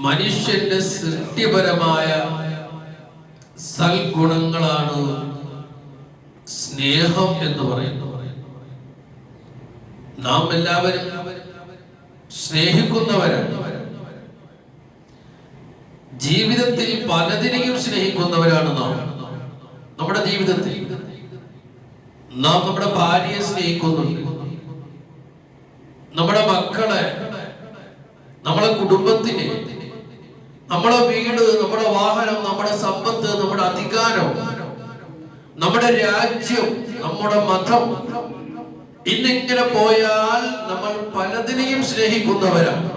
മനുഷ്യന്റെ സൃഷ്ടിപരമായ സൽഗുണങ്ങളാണ് സ്നേഹം എന്ന് പറയുന്നത്. നാം എല്ലാവരും സ്നേഹിക്കുന്നവരാണ്. ജീവിതത്തിൽ പലതിനെയും സ്നേഹിക്കുന്നവരാണ് നാം. നമ്മുടെ ജീവിതത്തിൽ നാം നമ്മുടെ ഭാര്യയെ സ്നേഹിക്കുന്നുണ്ട്, നമ്മുടെ മക്കളെ, നമ്മുടെ കുടുംബത്തിനെ, നമ്മുടെ വീട്, നമ്മുടെ വാഹനം, നമ്മുടെ സമ്പത്ത്, നമ്മുടെ അധികാരം, നമ്മുടെ രാജ്യം, നമ്മുടെ മതം, ഇന്നിങ്ങനെ പോയാൽ നമ്മൾ പലതിനെയും സ്നേഹിക്കുന്നവരാണ്.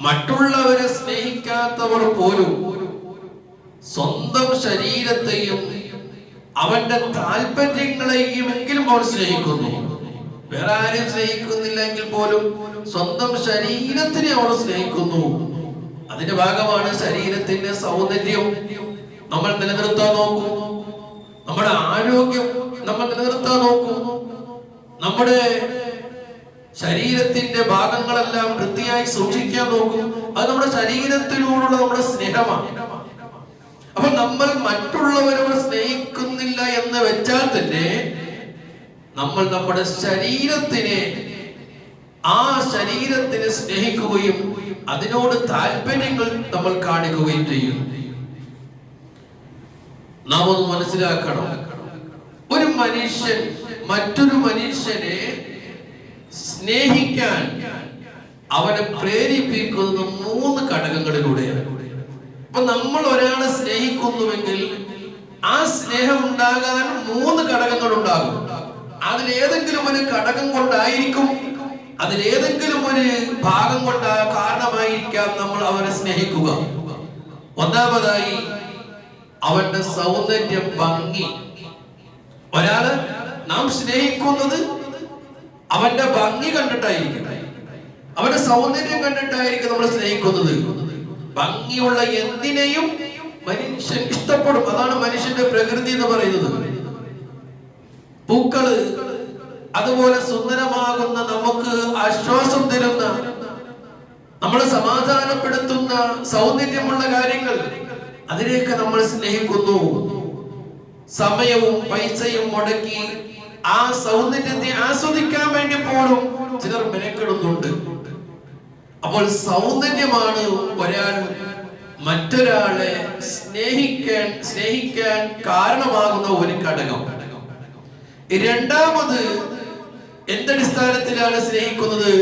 മറ്റുള്ളവരെ സ്നേഹിക്കാത്തവർ പോലും സ്വന്തം ശരീരത്തെയും അവന്റെ താല്പര്യങ്ങളെയും എങ്കിലും അവർ സ്നേഹിക്കുന്നു. വേറെ ആരെയും സ്നേഹിക്കുന്നില്ലെങ്കിൽ പോലും സ്വന്തം ശരീരത്തിനെ അവർ സ്നേഹിക്കുന്നു. അതിന്റെ ഭാഗമാണ് ശരീരത്തിന്റെ സൗന്ദര്യം നമ്മൾ നിലനിർത്താൻ നോക്കും, നമ്മുടെ ആരോഗ്യം നമ്മൾ നിലനിർത്താൻ നോക്കും, നമ്മുടെ ശരീരത്തിന്റെ ഭാഗങ്ങളെല്ലാം വൃത്തിയായി സൂക്ഷിക്കാൻ നോക്കും. അത് നമ്മുടെ ശരീരത്തിനോടുള്ള നമ്മുടെ സ്നേഹമാണ്. അപ്പൊ നമ്മൾ മറ്റുള്ളവരോട് സ്നേഹിക്കുന്നില്ല എന്ന് വെച്ചാൽ തന്നെ നമ്മൾ നമ്മുടെ ശരീരത്തിനെ സ്നേഹിക്കുകയും അതിനോട് താല്പര്യങ്ങൾ നമ്മൾ കാണിക്കുകയും ചെയ്യും. നാം ഒന്ന് മനസ്സിലാക്കണം, ഒരു മനുഷ്യൻ മറ്റൊരു മനുഷ്യനെ സ്നേഹിക്കാൻ അവനെ പ്രേരിപ്പിക്കുന്നത് 3 ഘടകങ്ങളിലൂടെയാണ്. അപ്പൊ നമ്മൾ ഒരാളെ സ്നേഹിക്കുന്നുവെങ്കിൽ ആ സ്നേഹം ഉണ്ടാകാൻ 3 ഘടകങ്ങൾ ഉണ്ടാകും. അതിലേതെങ്കിലും ഒരു ഘടകം കൊണ്ടായിരിക്കും, അതിലേതെങ്കിലും ഒരു ഭാഗം കൊണ്ട് കാരണമായിരിക്കാം നമ്മൾ അവനെ സ്നേഹിക്കുക. ഒന്നാമതായി അവന്റെ സൗന്ദര്യം, ഭംഗി. ഒരാള് നാം സ്നേഹിക്കുന്നത് അവന്റെ ഭംഗി കണ്ടിട്ടായിരിക്കും, അവന്റെ സൗന്ദര്യം കണ്ടിട്ടായിരിക്കും നമ്മൾ സ്നേഹിക്കുന്നത്. ഭംഗിയുള്ള എന്തിനേയും മനുഷ്യൻ ഇഷ്ടപ്പെടും. അതാണ് മനുഷ്യന്റെ പ്രകൃതി എന്ന് പറയുന്നത്. പൂക്കള്, അതുപോലെ സുന്ദരമാകുന്ന, നമുക്ക് ആശ്വാസം തരുന്ന, നമ്മളെ സമാധാനപ്പെടുത്തുന്ന സൗന്ദര്യമുള്ള കാര്യങ്ങൾ, അതിനെയൊക്കെ നമ്മൾ സ്നേഹിക്കുന്നു. സമയവും പൈസയും മുടക്കി ആ സൗന്ദര്യത്തെ ആസ്വദിക്കാൻ വേണ്ടി പോലും ചിലർ മെനക്കെടുന്നുണ്ട്. അപ്പോൾ സൗന്ദര്യമാണ് ഒരാൾ മറ്റൊരാളെ സ്നേഹിക്കാൻ കാരണമാകുന്ന ഒരു ഘടകം. രണ്ടാമത് എന്തടിസ്ഥാനത്തിലാണ് സ്നേഹിക്കുന്നത്?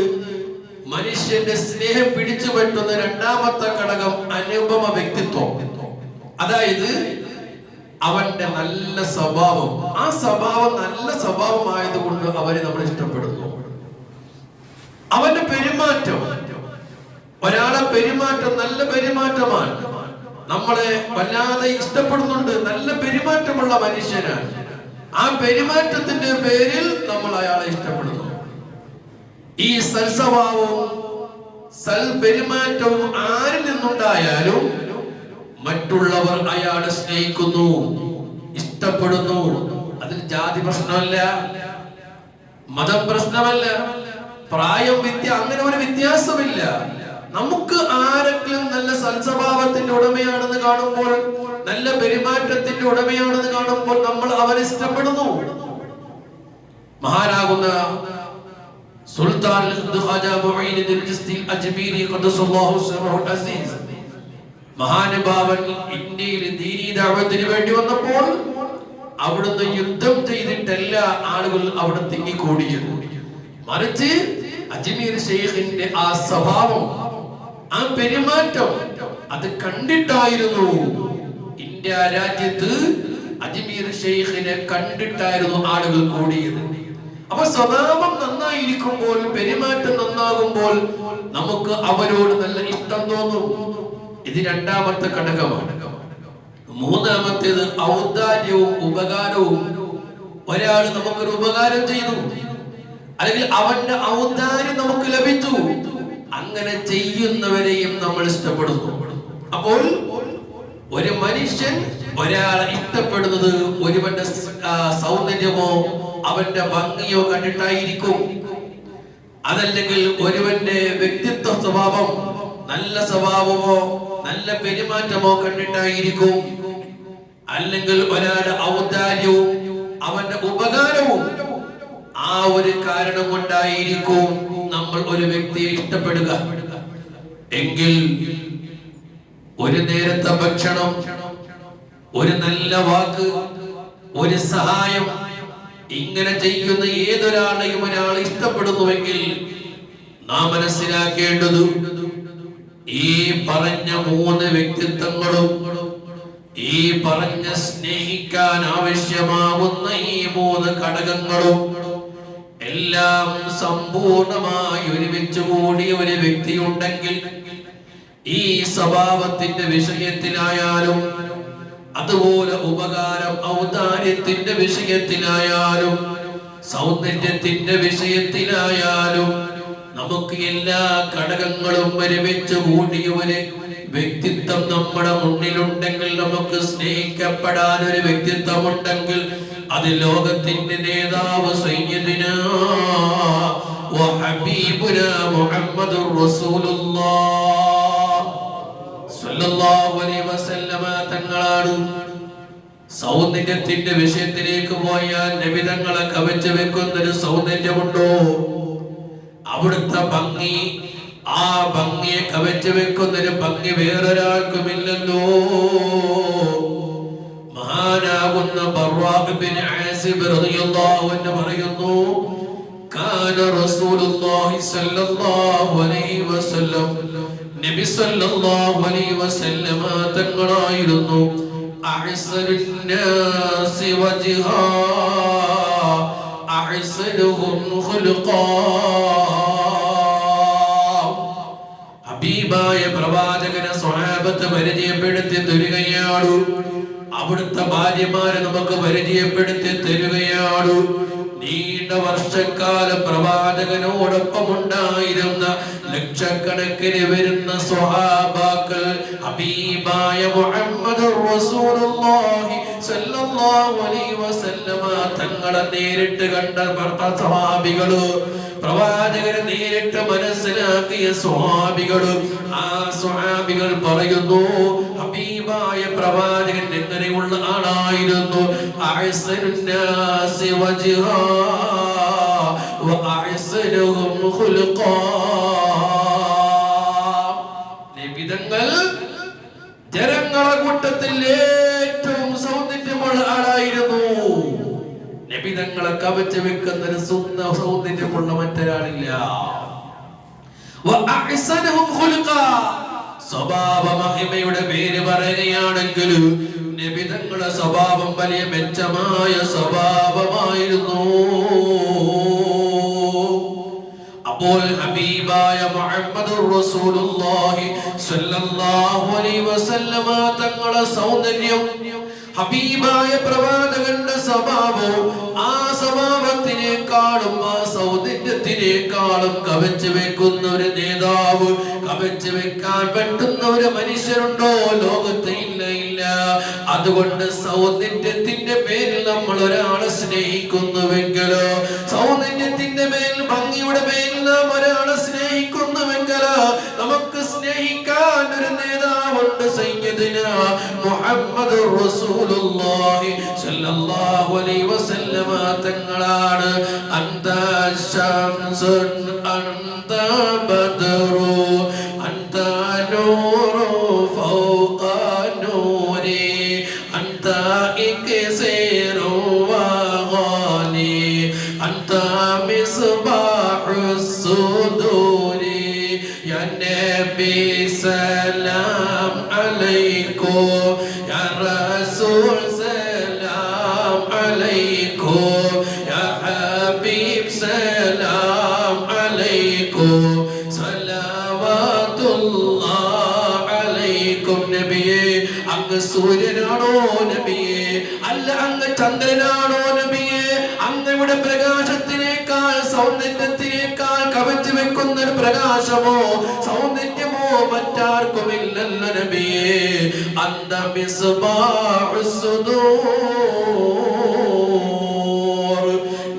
മനുഷ്യന്റെ സ്നേഹം പിടിച്ചു പറ്റുന്ന രണ്ടാമത്തെ ഘടകം അനുപമ വ്യക്തിത്വം. അതായത് അവന്റെ നല്ല സ്വഭാവം. ആ സ്വഭാവം നല്ല സ്വഭാവമായതുകൊണ്ട് അവരെ നമ്മൾ ഇഷ്ടപ്പെടുന്നു. അവന്റെ പെരുമാറ്റം, ഒരാളെ പെരുമാറ്റം നല്ല പെരുമാറ്റമാണ്, നമ്മളെ വല്ലാതെ ഇഷ്ടപ്പെടുന്നുണ്ട്. നല്ല പെരുമാറ്റമുള്ള മനുഷ്യനാണ്. ആ പെരുമാറ്റത്തിന്റെ പേരിൽ നമ്മൾ അയാളെ ഇഷ്ടപ്പെടുന്നു. ഈ സൽസ്വഭാവവും സൽപെരുമാറ്റവും ആരിൽ നിന്നുണ്ടായാലും മറ്റുള്ളവർ അയാളെ സ്നേഹിക്കുന്നു, ഇഷ്ടപ്പെടുന്നു. അതിൽ ജാതി പ്രശ്നമല്ല, മതം പ്രശ്നമല്ല, പ്രായം, വിദ്യ, അങ്ങനെ ഒരു വ്യത്യാസമില്ല. നമുക്ക് ആരെങ്കിലും നല്ല സൽസ്വഭാവത്തിന്റെ ഉടമയാണെന്ന് കാണുമ്പോൾ, നല്ല പെരുമാറ്റത്തിന്റെ ഉടമയാണെന്ന് കാണുമ്പോൾ നമ്മൾ അവരെ ഇഷ്ടപ്പെടുന്നു. മഹാനാകുന്ന സുൽത്താൻ മഹാനുഭാവൻ ഇന്ത്യയിൽ ദീനീ ദഅവത്തിന് വേണ്ടി വന്നപ്പോൾ അവിടുന്ന് യുദ്ധം ചെയ്തിട്ടല്ല ആളുകൾ അവിടെ തിങ്ങിക്കൂടിയത്. മറിച്ച് അജ്മീർ ശൈഖിന്റെ ആ സ്വഭാവം, ആ പെരുമാറ്റം, അത് കണ്ടിട്ടായിരുന്നു ഇന്ത്യ രാജ്യത്ത് അജ്മീർ ശൈഖിനെ കണ്ടിട്ടായിരുന്നു ആളുകൾ കൂടിയത്. അപ്പൊ സ്വഭാവം നന്നായിരിക്കുമ്പോൾ, പെരുമാറ്റം നന്നാകുമ്പോൾ നമുക്ക് അവരോട് നല്ല ഇഷ്ടം തോന്നും. ഇത് രണ്ടാമത്തെ ഘടകമാണ്. മൂന്നാമത്തേത് ഔദാര്യവും ഉപകാരവും. ഒരാൾ നമുക്കൊരു ഉപകാരം ചെയ്തു, അല്ലെങ്കിൽ അവന്റെ ഔദാര്യം നമുക്ക് ലഭിച്ചു, അങ്ങനെ ചെയ്യുന്നവരെയും നമ്മൾ ഇഷ്ടപ്പെടുന്നു. അപ്പോൾ ഒരു മനുഷ്യൻ ഒരാളെ ഇഷ്ടപ്പെടുന്നത് ഒരുവന്റെ സൗന്ദര്യമോ അവന്റെ ഭംഗിയോ കണ്ടിട്ടായിരിക്കും. അതല്ലെങ്കിൽ ഒരുവന്റെ വ്യക്തിത്വ സ്വഭാവം നല്ല സ്വഭാവമോ നല്ല പെരുമാറ്റമോ കണ്ടിട്ടായിരിക്കും, അല്ലെങ്കിൽ ഒരാളുടെ ഔദാര്യവും അവന്റെ ഉപകാരവും ആ ഒരു കാരണം കൊണ്ടായിരിക്കും നമ്മൾ ഒരു വ്യക്തിയെ ഇഷ്ടപ്പെടുക. എങ്കിൽ ഒരു നേരത്തെ ഭക്ഷണം, ഒരു നല്ല വാക്ക്, ഒരു സഹായം, ഇങ്ങനെ ചെയ്യുന്ന ഏതൊരാളെയും ഒരാൾ ഇഷ്ടപ്പെടുന്നുവെങ്കിൽ നാം മനസ്സിലാക്കേണ്ടത് ഈ പറഞ്ഞ 3 വ്യക്തിത്വങ്ങളും, ഈ പറഞ്ഞ സ്നേഹിക്കാൻ ആവശ്യമാകുന്ന ഈ 3 ഘടകങ്ങളും എല്ലാം സമ്പൂർണമായി ഒരുമിച്ച് കൂടിയ ഒരു വ്യക്തി ഉണ്ടെങ്കിൽ, ഈ സ്വഭാവത്തിന്റെ വിഷയത്തിലായാലും അതുപോലെ ഉപകാരം ഔദാര്യത്തിന്റെ വിഷയത്തിലായാലും സൗന്ദര്യത്തിന്റെ വിഷയത്തിലായാലും നമുക്ക് എല്ലാ ഘടകങ്ങളും ഒരുമിച്ച് കൂടിയ ഒരു വ്യക്തിത്വം നമ്മുടെ മുന്നിലുണ്ടെങ്കിൽ, നമുക്ക് സ്നേഹിക്കപ്പെടാൻ ഒരു വ്യക്തിത്വം ഉണ്ടെങ്കിൽ, അത് ലോകത്തിന്റെ നേതാവ് സയ്യിദുനാ വ ഹബീബുനാ മുഹമ്മദുർ റസൂലുള്ളാഹ് സ്വല്ലല്ലാഹു അലൈഹി വസല്ലമ തങ്ങളാണ്. സൗന്ദര്യത്തിന്റെ വിഷയത്തിലേക്ക് പോയാൽ നബി തങ്ങളെ കവച്ചു വെക്കുന്നൊരു സൗന്ദര്യമുണ്ടോ? അവിടുത്തെ ഭംഗി, ആ ഭംഗിയെ കവച്ചു വെക്കുന്നൊരു ഭംഗി വേറൊരാൾക്കുമില്ലല്ലോ. മഹാനാകുന്ന ബർറാഖ് ബിൻ ആസിബ് റളിയല്ലാഹു അൻഹു പറയുന്നു, കാന റസൂലുള്ളാഹി സ്വല്ലല്ലാഹു അലൈഹി വസല്ലം, നബി സ്വല്ലല്ലാഹു അലൈഹി വസല്ലം തങ്ങളായിരുന്നു അഹ്സനുൻ നാസി വജ്ഹാ അഹ്സനുഹും ഖുൽഖാ. ഹബീബായ പ്രവാചകനെ സ്വഹാബത്ത് പരിചയപ്പെടുത്തി തരികയാണ്. അവിടുത്തെ ഭാര്യമാരെ നമുക്ക് പരിചയപ്പെടുത്തി തരികയാണ്. നീണ്ട വർഷക്കാലം പ്രവാചകനോടൊപ്പം ഉണ്ടായിരുന്ന ലക്ഷക്കണക്കിന് വരുന്ന സ്വഹാബാക്കൾ ഹബീബായ മുഹമ്മദുർ റസൂലുള്ളാഹി സ്വല്ലല്ലാഹു അലൈഹി വസല്ലമ തങ്ങളെ നേരിട്ട് കണ്ട സ്വഹാബികള്, പ്രവാചകനെ നേരിട്ട് മനസ്സിലാക്കിയ സ്വഹാബികള്, ആ സ്വഹാബികൾ പറയുന്നു, ഹബീബായ പ്രവാചകൻ എങ്ങനെയുള്ള ആളായിരുന്നു? അഹ്സനുൻ നാസി വജ്ഹാ വ അഹ്സനുഹും ഖുൽഖാ. നബിതങ്ങൾ ജനങ്ങളെ കൂട്ടത്തിൽ ഏറ്റവും സൗന്ദര്യമുള്ള ആളായിരുന്നു. നബിതങ്ങളെ കവച്ചു വെക്കുന്ന ഒരു സൗന്ദര്യമുള്ള മറ്റൊരാളില്ല. വ അഹ്സനുഹും ഖുൽഖാ. സ്വഭാവ മഹിമയുടെ പേര് പറയുകയാണെങ്കിൽ നബിതങ്ങളുടെ സ്വഭാവം വലിയ മെച്ചമായ സ്വഭാവമായിരുന്നു. അപ്പോൾ ഹബീബായ മുഹമ്മദുർ റസൂലുള്ളാഹി സ്വല്ലല്ലാഹു അലൈഹി വസല്ലമ തങ്ങളുടെ സൗന്ദര്യം, ഹബീബായ പ്രവാചകന്റെ സ്വഭാവവും ആ സ്വഭാവത്തിനേക്കാളും ആ സൗന്ദര്യത്തിനേക്കാളും കവച്ചു വെക്കുന്ന ഒരു നേതാവ്, കവച്ചു വെക്കാൻ പറ്റുന്ന ഒരു മനുഷ്യരുണ്ടോ? ലോകത്ത് ഇല്ല, ഇല്ല. അതുകൊണ്ട് സൗന്ദര്യത്തിന്റെ പേരിൽ നമ്മൾ ഒരാളെ സ്നേഹിക്കുന്നുവെങ്കിലോ, സൗന്ദര്യത്തിന്റെ പേരിൽ, ഭംഗിയുടെ പേരിൽ നാം ഒരാളെ സ്നേഹിക്കുന്നുവെങ്കിലോ, നമുക്ക് സ്നേഹിക്കാൻ ഒരു നേതാവുണ്ട്, സയ്യിദുനാ മുഹമ്മദുർ റസൂലുള്ളാഹി സ്വല്ലല്ലാഹു അലൈഹി വസല്ലമ തങ്ങളാണ്. അന്ത ശംസുൻ അന്ത ബദറു അന്ത നൂറു ഫൗഖ നൂരി അന്ത ഇക്സിറു വഗാനി അന്ത മിസ്ബാഹുസ് സുദൂരി. യാ നബി സലാം അലൈക്കും, യാ റസൂൽ സലാം അലൈക്കും, യാ ഹബീബ് സലാം അലൈക്കും, സ്വലവാത്തുല്ലാഹ് അലൈക്കും. നബിയേ, അങ്ങ് സൂര്യനാണോ നബിയേ? അല്ല, അങ്ങ് ചന്ദ്രനാണോ നബിയേ? അങ്ങയുടെ പ്രകാശത്തിനേക്കാൾ സൗന്ദര്യത്തിനേക്കാൾ കവച്ചു വെക്കുന്ന ഒരു പ്രകാശമോ സൗന്ദര്യമോ മറ്റാർക്കുമില്ലല്ലോ നബിയേ. അന്ത മിസ്ബാഹുസ് സുദൂർ.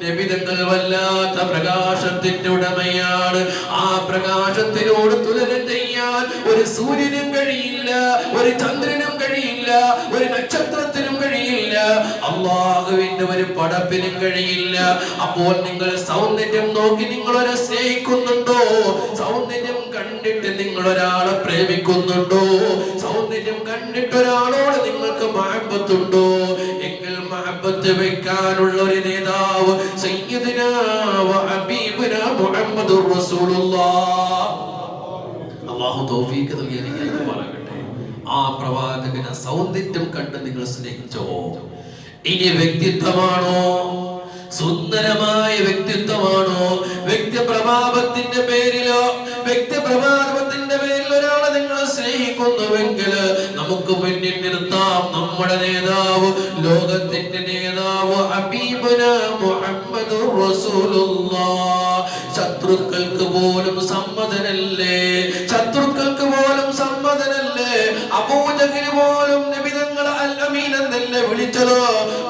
നബി തങ്ങൾ വല്ലാത്ത പ്രകാശത്തിന്റെ ഉടമയാണ്. ആ പ്രകാശത്തിനോട് തുലനം ചെയ്യാൻ ഒരു സൂര്യനും കഴിയില്ല, ഒരു ചന്ദ്രനും കഴിയില്ല, ഒരു നക്ഷത്രത്തിനും കഴിയില്ല, അല്ലാഹുവിന്റെ ഒരു പടപ്പിനും കഴിയില്ല. അപ്പോൾ നിങ്ങൾ സൗന്ദര്യം നോക്കി നിങ്ങൾ ഒരാളെ സ്നേഹിക്കുന്നുണ്ടോ? സൗന്ദര്യം കണ്ടിട്ട് നിങ്ങൾ ഒരാളെ പ്രേമിക്കുന്നുണ്ടോ? സൗന്ദര്യം കണ്ടിട്ട് ഒരാളോട് നിങ്ങൾക്ക് മഹബത്തുണ്ടോ? എങ്കിൽ മഹബത്ത് വെക്കാനുള്ള ഒരു നേതാവ് സയ്യിദുനാ വ ഹബീബുനാ മുഹമ്മദുർ റസൂലുള്ളാഹ്. അല്ലാഹു തൗഫീഖ് നൽകി അനുഗ്രഹിക്കുമാറാകട്ടെ. ആ പ്രവാചകനെ സൗന്ദര്യം കണ്ട് നിങ്ങൾ സ്നേഹിച്ചോ? ഇനി വ്യക്തിത്വമാണോ? സുന്ദരമായ വ്യക്തിത്വമാണോ? വ്യക്തിപ്രഭാവത്തിന്റെ പേരിലോ വ്യക്തിപ്രഭാവത്തിന്റെ പേരിൽ ഒരാളെ നിങ്ങൾ സ്നേഹിക്കുന്നുവെങ്കിൽ നമുക്ക് മുന്നിൽ നിർത്താം നമ്മുടെ നേതാവ്, ലോകത്തിന്റെ നേതാവ് ഹബീബുനാ മുഹമ്മദുർ റസൂലുള്ളാഹ്. ശത്രുക്കൾക്ക് പോലും സമ്മതനല്ലേ? ശത്രുക്കൾക്ക് പോലും സമ്മതനല്ലേ? അബൂജഹൽ പോലും നബി തങ്ങളെ അൽ അമീൻ എന്നല്ലേ വിളിച്ചത്?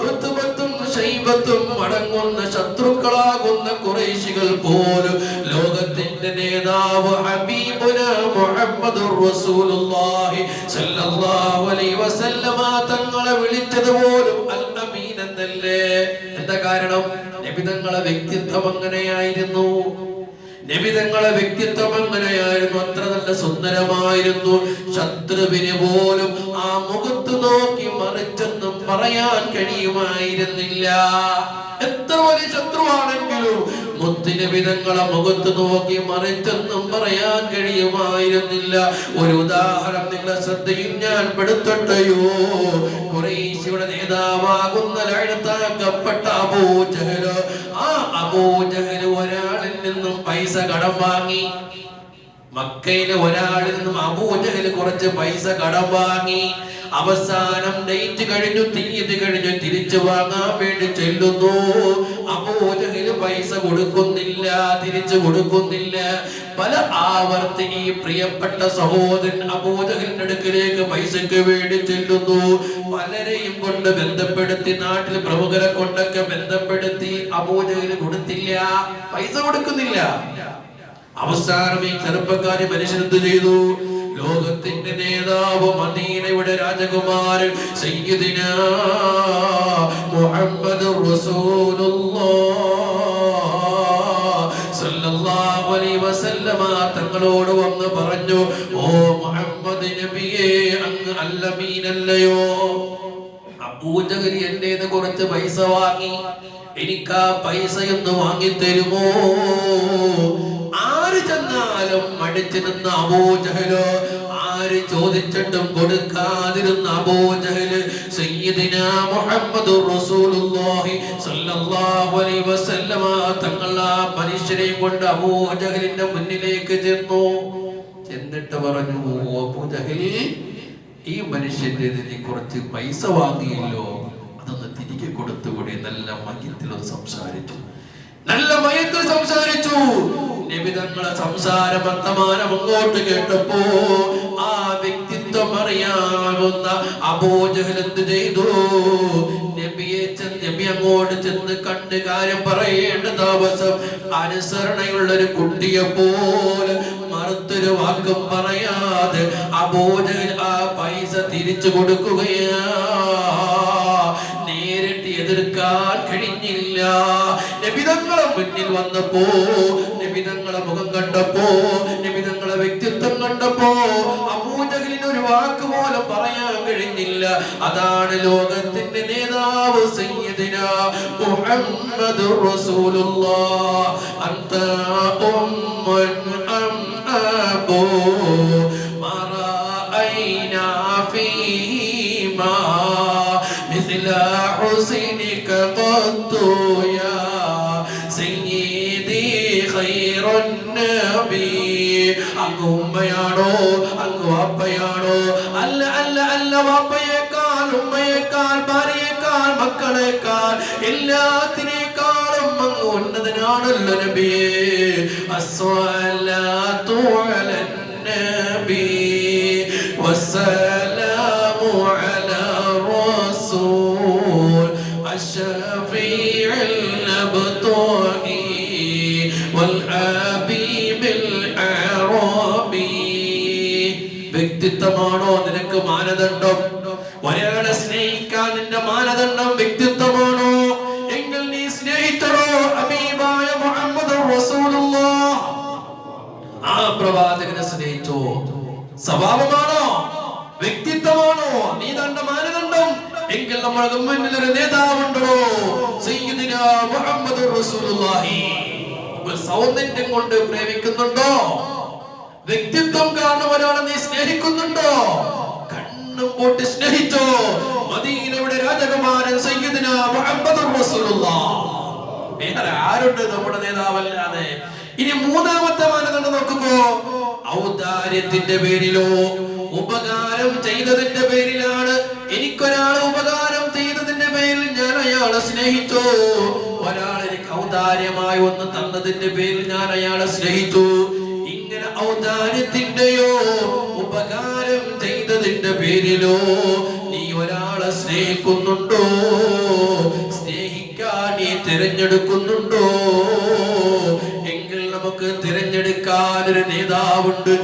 ഉത്ബത്തും ശൈബത്തും അടങ്ങുന്ന ശത്രുക്കളാകുന്ന ഖുറൈശികൾ പോലും ലോകത്തിന്റെ നേതാവ് ഹബീബുനാ മുഹമ്മദുർ റസൂലുള്ളാഹി സ്വല്ലല്ലാഹു അലൈഹി വസല്ലമ തങ്ങളെ വിളിച്ചത് പോലും അൽ അമീൻ എന്നല്ലേ? എന്താ കാരണം? നബി തങ്ങളെ വ്യക്തിത്വം അങ്ങനെയായിരുന്നു. നബി തങ്ങളെ വ്യക്തിത്വം അങ്ങനെയായിരുന്നു. അത്ര നല്ല സുന്ദരമായിരുന്നു. ശത്രുവിന് പോലും ആ മുഖത്ത് നോക്കി മറിച്ചെന്നും പറയാൻ കഴിയുമായിരുന്നില്ല. എത്ര വലിയ ശത്രുവാണെങ്കിലും മുത്തുനബി തങ്ങളെ മുഖത്ത് നോക്കി മറിച്ചെന്നും പറയാൻ കഴിയുമായിരുന്നില്ല. ഒരു ഉദാഹരണം നിങ്ങളെ ശ്രദ്ധയിൽ ഞാൻ പെടുത്തട്ടെയോ? ഖുറൈശിയുടെ നേതാവാകുന്ന ലഅനത്താക്കപ്പെട്ട അബൂജഹൽ, ആ അബൂജഹൽ ഒരാളിൽ നിന്നും പൈസ കടം വാങ്ങി. മക്കയിലെ ഒരാളിൽ നിന്നും അബൂജഹൽ കുറച്ച് പൈസ കടം വാങ്ങി. അവസാനം ഡേറ്റ് കഴിഞ്ഞു, തീയതി കഴിഞ്ഞു, തിരിച്ചു വാങ്ങാൻ വേണ്ടി ചെല്ലുന്നു. അബൂജഹൽ പൈസ കൊടുക്കുന്നില്ല, തിരിച്ചു കൊടുക്കുന്നില്ല. പല ആവർത്തി ഈ പ്രിയപ്പെട്ട സഹോദരൻ അബൂജഹലിന്റെ അടുക്കിലേക്ക് പൈസക്ക് വേണ്ടി ചെല്ലുന്നു. പലരെയും കൊണ്ട് ബന്ധപ്പെടുത്തി, നാട്ടിൽ പ്രമുഖരെ കൊണ്ടൊക്കെ ബന്ധപ്പെടുത്തി. അബൂജഹൽ കൊടുത്തില്ല, പൈസ കൊടുക്കുന്നില്ല. അവസാനം ഈ ചെറുപ്പക്കാരി മനുഷ്യൻ എന്ത് ചെയ്തു? ലോകത്തിന്റെ നേതാവ്, മദീനയുടെ രാജകുമാരൻ സയ്യിദുനാ മുഹമ്മദുർ റസൂലുള്ളാഹ് സ്വല്ലല്ലാഹു അലൈഹി വസല്ലമ തങ്ങളോട് വന്ന് പറഞ്ഞു, ഓ മുഹമ്മദ് നബിയേ, അങ്ങ് അൽ അമീനല്ലയോ? അബൂജഹൽ എന്റേത് കുറച്ച് പൈസ വാങ്ങി, എനിക്ക് ആ പൈസയൊന്ന് വാങ്ങിത്തരുമോ? ആര് ചെന്നാലും മടിച്ചു നിന്ന അബൂജഹലോ, ആര് ചോദിച്ചിട്ടും കൊടുക്കാതിരുന്ന അബൂജഹൽ സയ്യിദുനാ മുഹമ്മദുർ റസൂലുള്ളാഹി സ്വല്ലല്ലാഹു അലൈഹി വസല്ലമ തങ്ങൾ ആ മനുഷ്യനെയും കൊണ്ട് അബൂജഹലിന്റെ മുന്നിലേക്ക് ചെന്നു. ചെന്നിട്ട് പറഞ്ഞു, അബൂജഹൽ, ഈ മനുഷ്യന്റെ നീ കുറച്ച് പൈസ വാങ്ങിയല്ലോ, അതൊന്ന് തിരികെ കൊടുത്തുകൂടി. നല്ല മയത്തിൽ സംസാരിച്ചു, നല്ല മയത്തിൽ സംസാരിച്ചു. നബി തങ്ങളെ സംസാര വർത്തമാനം അങ്ങോട്ട് കേട്ടപ്പോ ആ വ്യക്തിത്വം അറിയാവുന്ന അബൂജഹൽ എന്ത് ചെയ്തു? നബി അങ്ങോട്ട് ചെന്ന് കണ്ട് കാര്യം പറയേണ്ട താമസം അനുസരണയുള്ള ഒരു കുട്ടിയെ പോലെ മറുത്തൊരു വാക്കും പറയാതെ അബൂജഹൽ ആ പൈസ തിരിച്ചു കൊടുക്കുകയാ. നേരിട്ട് എതിർക്കാൻ കഴിഞ്ഞില്ല. നബി തങ്ങളെ മുന്നിൽ വന്നപ്പോ, നബി തങ്ങളെ മുഖം കണ്ടപ്പോ, നബി തങ്ങളെ വ്യക്തിത്വം കണ്ടപ്പോ അബൂജഹലിന് ഒരു വാക്ക് പോലെ പറയാൻ കഴിഞ്ഞില്ല. അതാണ് ലോകത്തിന്റെ നേതാവ് സയ്യിദുനാ മുഹമ്മദുർ റസൂലുള്ളാഹ്. അൻത ഉമ്മുൻ അം അബൂ മാ റഅയ്നാ ഫീമാ മിസ്ല ഹുസൈനിക ഖത്തു യാ സയ്യിദി ഖൈറുൻ നബി. അങ്ങ് ഉമ്മയാണോ, അങ്ങ് വാപ്പയാണോ? അല്ല അല്ല അല്ല, വാപ്പയേക്കാൾ, ഉമ്മയേക്കാൾ, ഭാര്യയേക്കാൾ, മക്കളേക്കാൾ, എല്ലാത്തിനേക്കാളും അങ്ങ് ഉന്നതനാണല്ലോ നബിയേ. അസ്സലാത്തു അലൻ നബി വസ്സലാമു അലാ റസൂൽ അശ്ശഫീഉൽ മബ്തൂഇ വ്യക്തിത്വമാണോ നിനക്ക് മാനദണ്ഡം? ഒരാളെ സ്നേഹിക്കാൻ നിന്റെ മാനദണ്ഡം വ്യക്തിത്വമാണോ? എങ്കിൽ നീ സ്നേഹിച്ചോ ഹബീബായ മുഹമ്മദ് റസൂലുള്ളാഹ്. ആ പ്രവാചകനെ സ്നേഹിച്ചോ. സ്വഭാവമാണോ വ്യക്തിത്വമാണോ നീ തന്റെ മാനദണ്ഡം? എങ്കിൽ നമ്മുടെ മുന്നിൽ ഒരു നേതാവുണ്ടോ, സയ്യിദുനാ മുഹമ്മദ് റസൂലുള്ളാഹി. സൗന്ദര്യം കൊണ്ട് പ്രേമിക്കുന്നുണ്ടോ? വ്യക്തിത്വം കാരണം ഒരാളെ നീ സ്നേഹിക്കുന്നുണ്ടോ? കണ്ണും പൂട്ടി സ്നേഹിച്ചോ മദീനയുടെ രാജകുമാരൻ സയ്യിദുനാ മുഹമ്മദ് റസൂലുള്ളാഹ്. വേറെ ആരുണ്ട് നമ്മുടെ നേതാവല്ലാതെ? ഇനി മൂന്നാമത്തെ മാനദണ്ഡം നോക്കുമ്പോ, ഔദാര്യത്തിന്റെ പേരിലോ ഉപകാരം ചെയ്തതിന്റെ പേരിലാണ്. എനിക്കൊരാൾ ഉപകാരം ചെയ്തതിന്റെ പേരിൽ ഞാൻ അയാളെ സ്നേഹിച്ചു. ഒരാൾ എനിക്ക് ഔദാര്യമായി ഒന്ന് തന്നതിന്റെ പേരിൽ ഞാൻ അയാളെ സ്നേഹിച്ചു. ഇങ്ങനെ ഔദാര്യത്തിന്റെയോ ഉപകാരം ചെയ്തതിന്റെ പേരിലോ നീ ഒരാളെ സ്നേഹിക്കുന്നുണ്ടോ? സ്നേഹിക്കാൻ നീ തിരഞ്ഞെടുക്കുന്നുണ്ടോ? എങ്കിൽ നമുക്ക് തിരഞ്ഞെടുക്കാൻ ഒരു നേതാവുണ്ട്.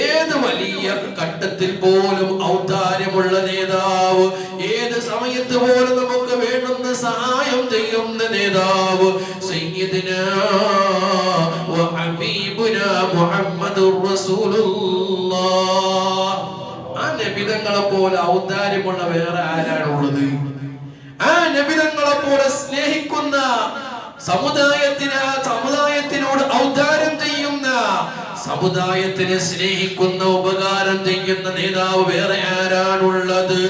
ഏത് വലിയ ഘട്ടത്തിൽ പോലും ഔദാര്യമുള്ള നേതാവ്, ഏത് സമയത്ത് പോലും നമുക്ക് വേണ്ടുന്ന സഹായം ചെയ്യുന്ന നേതാവ് സയ്യിദുനാ വ ഹബീബുനാ മുഹമ്മദുർ റസൂലുള്ളാഹ്. ആ നബിതങ്ങളെ പോലെ ഔദാര്യമുള്ള വേറെ ആരാണുള്ളത്? ആ നബിതങ്ങളെ പോലെ സ്നേഹിക്കുന്ന സമുദായത്തിനോട് ഔദാര്യം ചെയ്യുന്ന, സമുദായത്തിനെ സ്നേഹിക്കുന്ന, ഉപകാരം ചെയ്യുന്ന നേതാവ് വേറെ ആരാണുള്ളത്?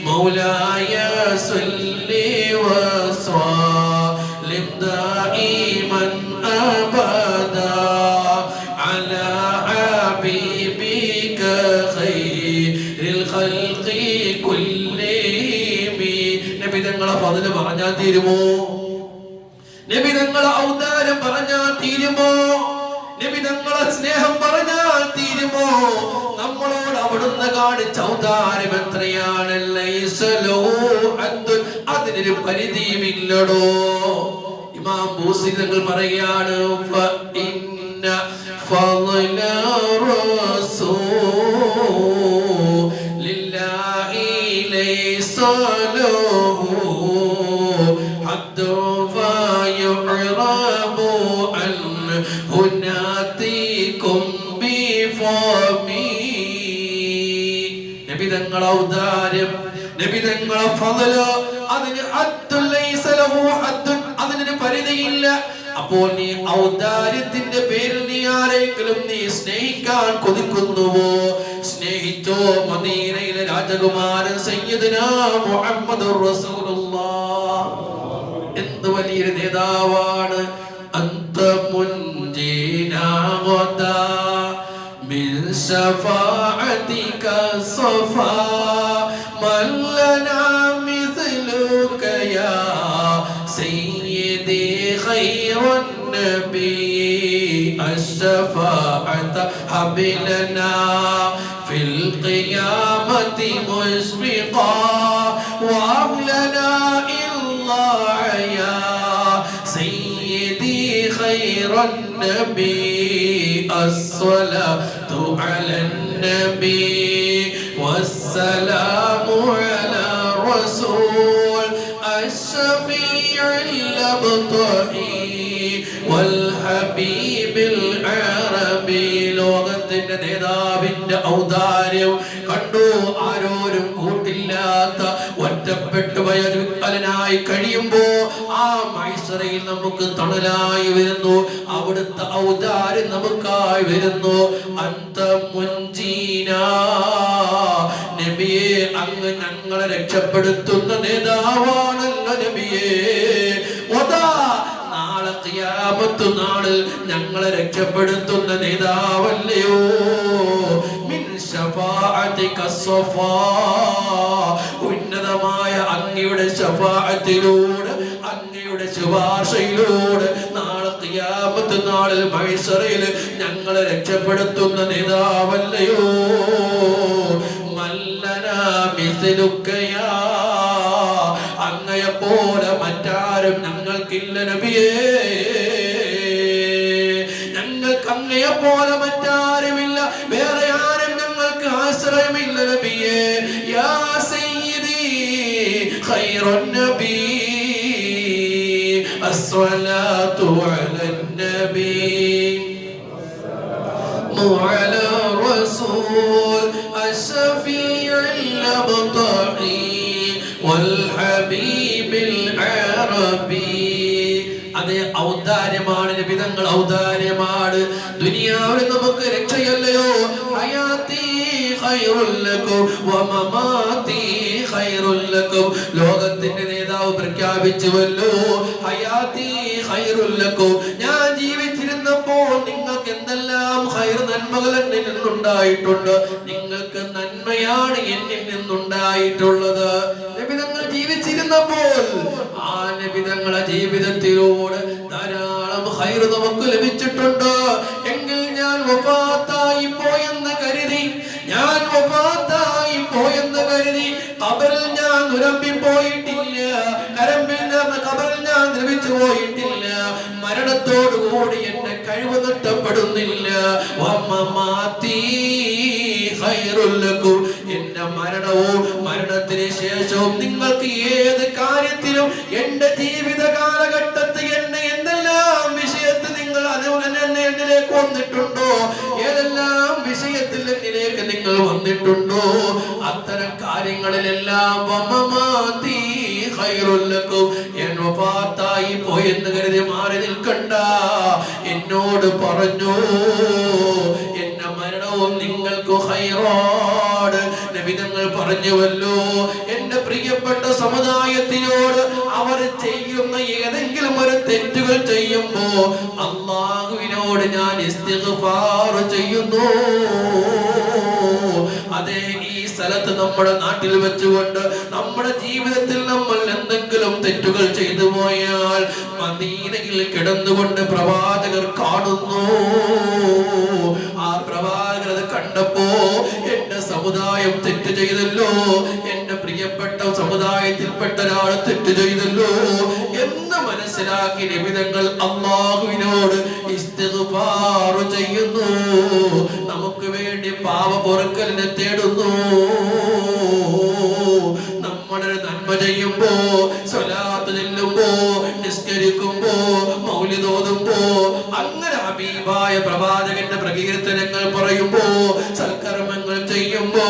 مولاي صل وسلم دائما أبدا على حبيبك خير الخلق كلهم. നബി തങ്ങളെ ഫضل പറഞ്ഞാൽ തീരുമോ? നബി തങ്ങളെ ഔദാര്യം പറഞ്ഞാൽ തീരുമോ? നബി തങ്ങളെ സ്നേഹം പറഞ്ഞാൽ തീരുമോ? നമ്മളോട് അവിടുന്ന് കാണിച്ച ഔദാര്യം എത്രയാണ്! അതിനൊരു പരിധിയുമില്ലടോ. ഇമാം ബൂസിരി തങ്ങൾ പറയാണ്, നബിതങ്ങളെ ഔദാര്യം, നബിതങ്ങളെ ഫളല്, അതിന് അതിനൊരു പരിധിയില്ല. അപ്പോൾ നീ ഔദാര്യത്തിന്റെ പേരിൽ നീ ആരെങ്കിലും നീ സ്നേഹിക്കാൻ കൊതിക്കുന്നുവോ? സ്നേഹിച്ചോ മദീനയിലെ രാജകുമാരൻ സയ്യിദുനാ മുഹമ്മദുർ റസൂലുള്ളാഹ്. എന്ത് വലിയൊരു നേതാവാണ്! അന്ത മുൻജീനാ ഗദാ മിൻ ശഫാഅതിക സഫാ മൻ ലനാ മിസ്ലുക യാ സയ്യിദി ഖൈറുൻ നബി الشفاعة هب لنا في القيامة مسبقا وأهلنا إلا يا سيدي خير النبي الصلاة على النبي والسلام على الرسول الشفيع الأبطحي والحبيب العربي. ലോകത്തിന്റെ നേതാവിന്റെ ഔദാര്യം കണ്ടു. ആരോരും കൂട്ടില്ലാത്ത ഒറ്റപ്പെട്ടു വയനായി കഴിയുമ്പോ ആ മൈസറയിൽ നമുക്ക് തണലായി വരുന്നു. അവിടുത്തെ ഔദാര്യം നമുക്കായി വരുന്നു. അന്ത മുൻജീനാ നബിയെ, അങ്ങ് ഞങ്ങളെ രക്ഷപ്പെടുത്തുന്ന നേതാവാണല്ലോ നബിയെ. നാളെ ഖിയാമത്ത് നാളിൽ ഞങ്ങളെ രക്ഷപ്പെടുത്തുന്ന നേതാവല്ലയോ. മിൻ ശഫാഅതിക സഫാ, ഉന്നതമായ അങ്ങയുടെ ശഫാഅത്തിലൂടെ, അങ്ങയുടെ ശുപാർശയിലൂടെ നാളെ ഖിയാമത്ത് നാളിൽ മഹ്ശറിൽ ഞങ്ങളെ രക്ഷപ്പെടുത്തുന്ന നേതാവല്ലയോ മല്ലനാ മിസ്ലുക്കയാ അങ്ങയെപ്പോലെ മറ്റാരും ഞങ്ങൾക്കില്ല നബിയേ ഞങ്ങൾക്ക് അങ്ങയെപ്പോലെ മറ്റാരുമില്ല വേറെ ആരും ഞങ്ങൾക്ക് ആശ്രയമില്ല നബിയേ യാ സയ്യിദി ഖൈറുൻ നബി അസ്സലാത്തു അലൻ നബി وعلى الرسول الشفيع الأبطحي والحبيب العربي അതേ ഔദാര്യമാണ് നബി തങ്ങൾ ഔദാര്യമാണ് ദുനിയാവിൽ നമുക്ക് രക്ഷയല്ലയോ ഹയാത്തി ഖൈറുൽ ലക്കും വമമാതി ഖൈറുൽ ലക്കും ലോകത്തിന്റെ നേതാവ് പ്രഖ്യാപിച്ചുവല്ലോ ഹയാത്തി ഖൈറുൽ ലക്കും ഞാൻ ജീവിച്ചിരുന്നപ്പോൾ നിങ്ങൾക്ക് എന്തെല്ലാം ഖൈർ നന്മകൾ എന്നിൽ നിന്നുണ്ടായിട്ടുണ്ട് നിങ്ങൾക്ക് നന്മയാണ് എന്നിൽ നിന്നുണ്ടായിട്ടുള്ളത് നബി തങ്ങൾ ജീവിച്ചിരുന്നപ്പോൾ ആ നബി തങ്ങളുടെ ജീവിതത്തിലൂടെ ധാരാളം ഖൈർ നമുക്ക് ലഭിച്ചിട്ടുണ്ട് എങ്കിൽ ഞാൻ വഫാത്തായി പോയെന്ന് കരുതി ഖബറിൽ ഞാൻ ഉരമ്പി പോയിട്ടില്ല ഖബറിൽ ഞാൻ ദ്രവിച്ചു പോയിട്ടില്ല മരണത്തോടു കൂടി എന്റെ കഴിവ് നഷ്ടപ്പെടുന്നില്ല എന്റെ മരണവും മരണത്തിന് ശേഷവും നിങ്ങൾക്ക് ഏത് കാര്യത്തിലും എന്റെ ജീവിത കാലഘട്ടത്തിൽ എന്നെ എന്തെല്ലാം വിഷയത്തിൽ നിങ്ങൾ എന്നിലേക്ക് വന്നിട്ടുണ്ടോ ഏതെല്ലാം വിഷയത്തിൽ എന്നിലേക്ക് നിങ്ങൾ വന്നിട്ടുണ്ടോ അത്തരം കാര്യങ്ങളിലെല്ലാം പോയെന്ന് കരുതി മാറി നിൽക്കണ്ട എന്നോട് പറഞ്ഞു എന്റെ മരണവും നിങ്ങൾക്ക് ഖൈറാണ് നബി തങ്ങൾ പറഞ്ഞുവല്ലോ എന്റെ പ്രിയപ്പെട്ട സമുദായത്തിനോട് അവർ ചെയ്യുന്ന ഏതെങ്കിലും ഒരു തെറ്റുകൾ ചെയ്യുമ്പോ അല്ലാഹുവിനോട് ഞാൻ ഇസ്തിഗ്ഫാർ ചെയ്യുന്നു അതേ ഈ സ്ഥലത്ത് നമ്മുടെ നാട്ടിൽ വെച്ചുകൊണ്ട് നമ്മുടെ ജീവിതത്തിൽ നമ്മൾ എന്തെങ്കിലും തെറ്റുകൾ ചെയ്തു പോയാൽ മദീനയിൽ കിടന്നുകൊണ്ട് പ്രവാചകർ കാണുന്നു ആ പ്രവാചകർ അത് കണ്ടപ്പോ എന്റെ സമുദായം തെറ്റ് ചെയ്തല്ലോ എന്റെ പ്രിയപ്പെട്ട സമുദായത്തിൽപ്പെട്ട ഒരാൾ തെറ്റ് ചെയ്തല്ലോ എന്ന് മനസ്സിലാക്കി നബി തങ്ങൾ അല്ലാഹുവിനോട് ഇസ്തിഗ്ഫാർ ചെയ്യുന്നു നമുക്ക് വേണ്ടി പാപ പൊറുക്കലിനെ തേടുന്നു നമ്മളൊരു നന്മ ചെയ്യുമ്പോ സ്വലാത്ത് ചെല്ലുമ്പോ നിസ്കരിക്കുമ്പോ മൗലിദ് ഓതുമ്പോ അങ്ങനെ ഹബീബായ പ്രവാചകന്റെ പ്രകീർത്തനങ്ങൾ പറയുമ്പോ സൽക്കർമ്മങ്ങൾ ചെയ്യുമ്പോ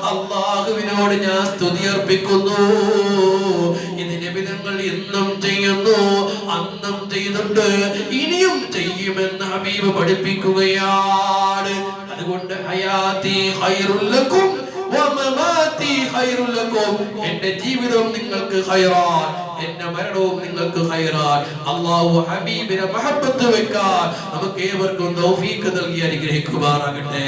അല്ലാഹുവിനോട് ഞാൻ സ്തുതി അർപ്പിക്കുന്നു ഇത് നബി തങ്ങൾ ഇന്നും ചെയ്യുന്നു അന്നും ചെയ്തിട്ടുണ്ട് ഇനിയും ചെയ്യുമെന്ന് ഹബീബ് പഠിപ്പിക്കുകയാണ് അതുകൊണ്ട് ഹയാത്തി ഖൈറുൽ ലക്കും വമമാതി ഖൈറുൽ ലക്കും എന്റെ ജീവിതം നിങ്ങൾക്ക് ഖൈറാൻ എന്റെ മരണവും നിങ്ങൾക്ക് ഖൈറാൻ അല്ലാഹു ഹബീബിനെ മഹബ്ബത്ത് വെക്കാൻ നമുക്ക് ഏവർക്കും തൗഫീഖ് നൽകി അനുഗ്രഹിക്കുമാറാകട്ടെ